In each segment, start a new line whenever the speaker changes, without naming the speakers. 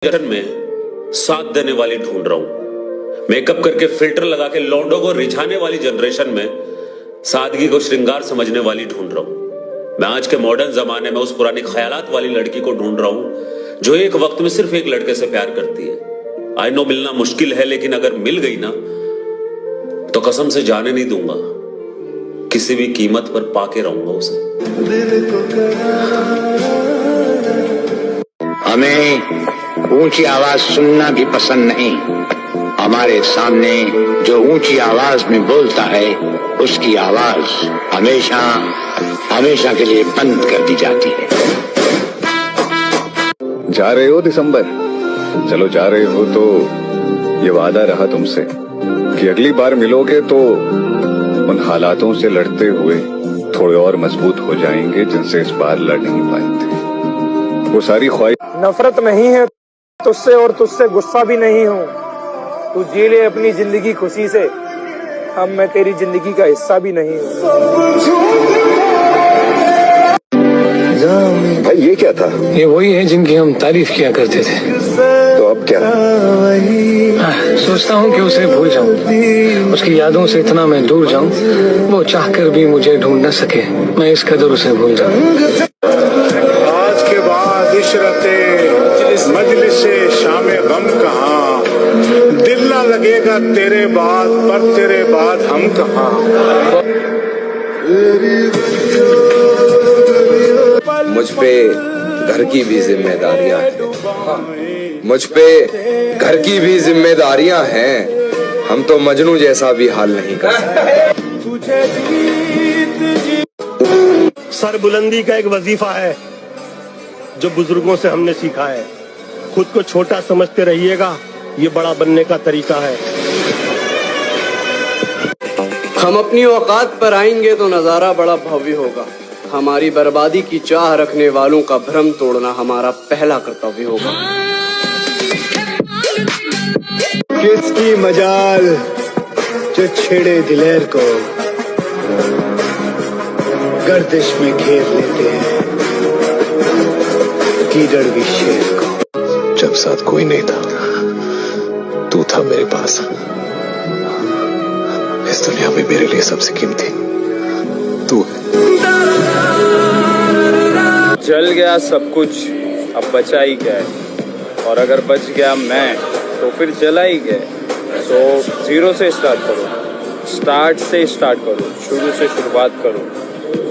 Generation में साथ देने वाली ढूंढ रहा हूं। मेकअप करके फिल्टर लगा के लौंडों को रिझाने वाली जनरेशन में सादगी को श्रृंगार समझने वाली ढूंढ रहा हूं। मैं आज के मॉडर्न जमाने में उस पुरानी ख्यालात वाली लड़की को ढूंढ रहा हूं जो एक वक्त में सिर्फ एक लड़के से प्यार करती है। आई नो मिलना मुश्किल है, लेकिन अगर मिल गई ना तो कसम से जाने नहीं दूंगा, किसी भी कीमत पर पाके रहूंगा उसे।
हमें ऊंची आवाज सुनना भी पसंद नहीं। हमारे सामने जो ऊंची आवाज में बोलता है उसकी आवाज हमेशा हमेशा के लिए बंद कर दी जाती है।
जा रहे हो दिसंबर? चलो जा रहे हो तो ये वादा रहा तुमसे कि अगली बार मिलोगे तो उन हालातों से लड़ते हुए थोड़े और मजबूत हो जाएंगे जिनसे इस बार लड़ नहीं पाए थे। वो सारी ख्वाहिश
नफरत नहीं है तुझसे और तुझसे गुस्सा भी नहीं हूँ। तू जी ले अपनी जिंदगी खुशी से, अब मैं तेरी जिंदगी का हिस्सा भी नहीं हूँ।
भाई ये क्या था?
ये वही है जिनकी हम तारीफ किया करते थे।
तो अब क्या?
सोचता हूँ कि उसे भूल जाऊं, उसकी यादों से इतना मैं दूर जाऊं, वो चाहकर भी मुझे ढूंढ न सके, मैं इस कदर उसे भूल जाऊं।
आज के बाद इशरते मजलिसे शामे गम कहाँ, दिल ना लगेगा तेरे बाद, पर तेरे बाद हम कहाँ।
मुझ पे घर की भी जिम्मेदारियां हैं, मुझ पे घर की भी जिम्मेदारियां हैं। हम तो मजनू जैसा भी हाल नहीं कर सकते।
सरबुलंदी का एक वजीफा है जो बुजुर्गों से हमने सीखा है। खुद को छोटा समझते रहिएगा, ये बड़ा बनने का तरीका है।
हम अपनी औकात पर आएंगे तो नजारा बड़ा भव्य होगा। हमारी बर्बादी की चाह रखने वालों का भ्रम तोड़ना हमारा पहला कर्तव्य होगा।
किसकी मजाल जो छेड़े दिलेर को, गर्दिश में घेर लेते हैं कीचड़ भी शेर को।
जब साथ कोई नहीं था, तू था मेरे पास। इस दुनिया में मेरे लिए सबसे कीमती तू है।
जल गया सब कुछ, अब बचा ही क्या है, और अगर बच गया मैं तो फिर जला ही गया। तो जीरो से स्टार्ट करो, स्टार्ट से स्टार्ट करो, शुरू से शुरुआत करो।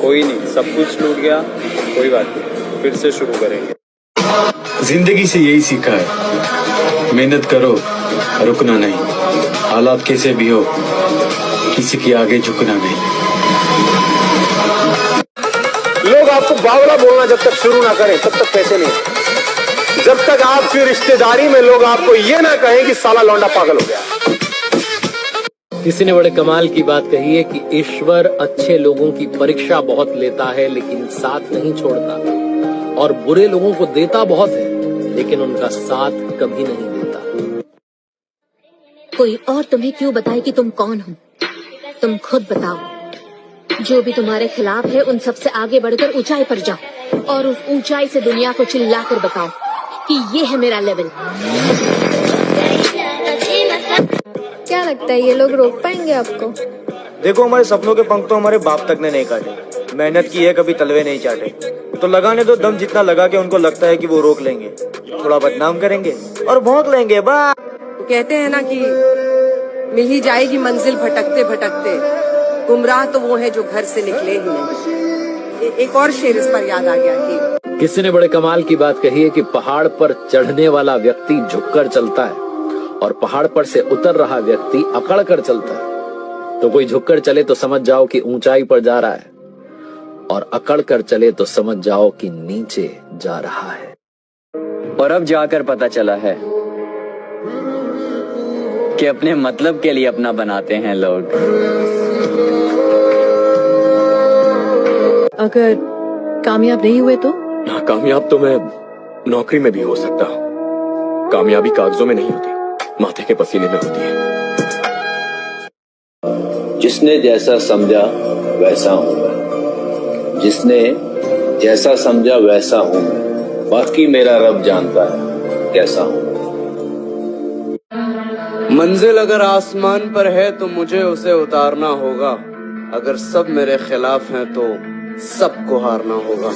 कोई नहीं, सब कुछ टूट गया, कोई बात नहीं, फिर से शुरू करेंगे।
जिंदगी से यही सीखा है, मेहनत करो, रुकना नहीं। हालात कैसे भी हो, किसी के आगे झुकना नहीं।
लोग आपको बावला बोलना जब तक शुरू ना करें तब तक पैसे नहीं। जब तक आपकी रिश्तेदारी में लोग आपको ये ना कहें कि साला लौंडा पागल हो गया।
किसी ने बड़े कमाल की बात कही है कि ईश्वर अच्छे लोगों की परीक्षा बहुत लेता है लेकिन साथ नहीं छोड़ता, और बुरे लोगों को देता बहुत है लेकिन उनका साथ कभी नहीं देता।
कोई और तुम्हें क्यों बताए कि तुम कौन हो? तुम खुद बताओ। जो भी तुम्हारे खिलाफ है उन सबसे आगे बढ़कर ऊंचाई पर जाओ और उस ऊंचाई से दुनिया को चिल्लाकर बताओ कि ये है मेरा लेवल।
क्या लगता है ये लोग रोक पाएंगे आपको?
देखो, हमारे सपनों के पंख तो हमारे बाप तक ने नहीं काटे। मेहनत की है, कभी तलवे नहीं चाटे। तो लगाने दो दम जितना लगा के उनको लगता है कि वो रोक लेंगे। थोड़ा बदनाम करेंगे और भौंक लेंगे। बस
कहते हैं ना कि मिल ही जाएगी मंजिल भटकते भटकते, गुमराह तो वो है जो घर से निकले ही नहीं। एक और शेर इस पर याद आ गया कि
किसी ने बड़े कमाल की बात कही है कि पहाड़ पर चढ़ने वाला व्यक्ति झुककर चलता है और पहाड़ पर से उतर रहा व्यक्ति अकड़ कर चलता है। तो कोई झुककर चले तो समझ जाओ कि ऊंचाई पर जा रहा है, और अकड़ कर चले तो समझ जाओ कि नीचे जा रहा है।
और अब जाकर पता चला है कि अपने मतलब के लिए अपना बनाते हैं लोग।
अगर कामयाब नहीं हुए तो?
कामयाब तो मैं नौकरी में भी हो सकता हूँ। कामयाबी कागजों में नहीं होती, माथे के पसीने में होती है।
जिसने जैसा समझा वैसा हूं मैं, जिसने जैसा समझा वैसा हूं मैं, बाकी मेरा रब जानता है।
कैसा हूं।
मंजिल अगर आसमान पर है तो मुझे उसे उतारना होगा, अगर सब मेरे खिलाफ हैं तो सबको हारना होगा।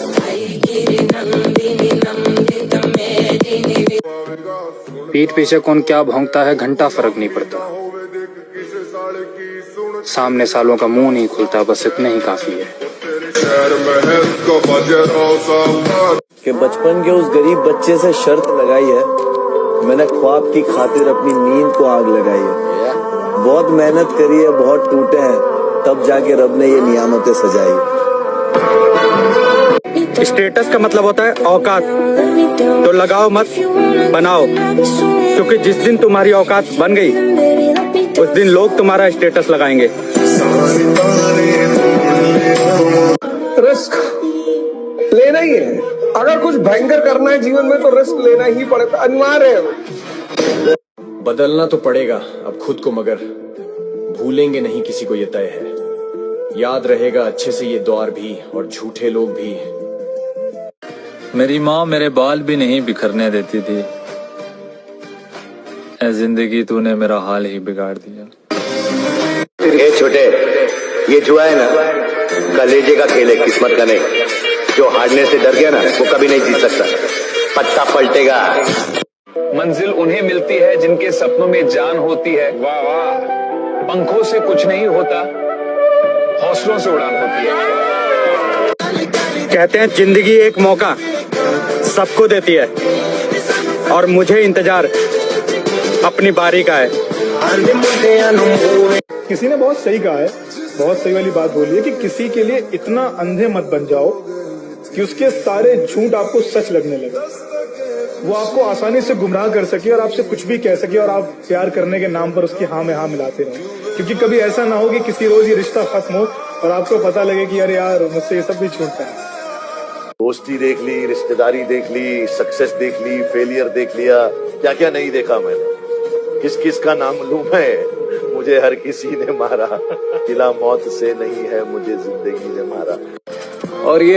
पीठ पीछे कौन क्या भौंकता है घंटा फर्क नहीं पड़ता, सामने सालों का मुंह नहीं खुलता, बस इतना ही काफी है।
कि बचपन के उस गरीब बच्चे से शर्त लगाई है, मैंने ख्वाब की खातिर अपनी नींद को आग लगाई है। बहुत मेहनत करी है, बहुत टूटे हैं, तब जाके रब ने ये नियामतें सजाई।
स्टेटस का मतलब होता है औकात, तो लगाओ मत बनाओ, क्योंकि जिस दिन तुम्हारी औकात बन गई उस दिन लोग तुम्हारा स्टेटस लगाएंगे।
रिस्क लेना ही है, अगर कुछ भयंकर करना है जीवन में तो रिस्क लेना ही पड़ेगा, अनिवार्य है।
बदलना तो पड़ेगा अब खुद को, मगर भूलेंगे नहीं किसी को, ये तय है। याद रहेगा अच्छे से ये दौर भी और झूठे लोग भी।
मेरी माँ मेरे बाल भी नहीं बिखरने देती थी, ऐ जिंदगी तूने मेरा हाल ही बिगाड़ दिया।
ये छोटे, ये जुआ है ना, कलेजे का खेल है, किस्मत का नहीं। जो हारने से डर गया ना वो कभी नहीं जीत सकता, पत्ता पलटेगा।
मंजिल उन्हें मिलती है जिनके सपनों में जान होती है। वाह वाह, पंखों से कुछ नहीं होता, हौसलों से उड़ान होती है।
कहते हैं जिंदगी एक मौका सबको देती है, और मुझे इंतजार अपनी बारी का है।
किसी ने बहुत सही कहा है, बहुत सही वाली बात बोली है कि किसी के लिए इतना अंधे मत बन जाओ कि उसके सारे झूठ आपको सच लगने लगे, वो आपको आसानी से गुमराह कर सके और आपसे कुछ भी कह सके, और आप प्यार करने के नाम पर उसकी हाँ में हाँ मिलाते रहो। क्योंकि कभी ऐसा ना हो कि किसी रोज ये रिश्ता खत्म हो और आपको पता लगे कि अरे यार मुझसे ये सब भी छूटता है।
दोस्ती देख ली, रिश्तेदारी देख ली, सक्सेस देख ली, फेलियर देख लिया, क्या क्या नहीं देखा मैंने। किस किस का नाम लूं मैं, मुझे हर किसी ने मारा, किला मौत से नहीं है मुझे जिंदगी ने मारा।
और ये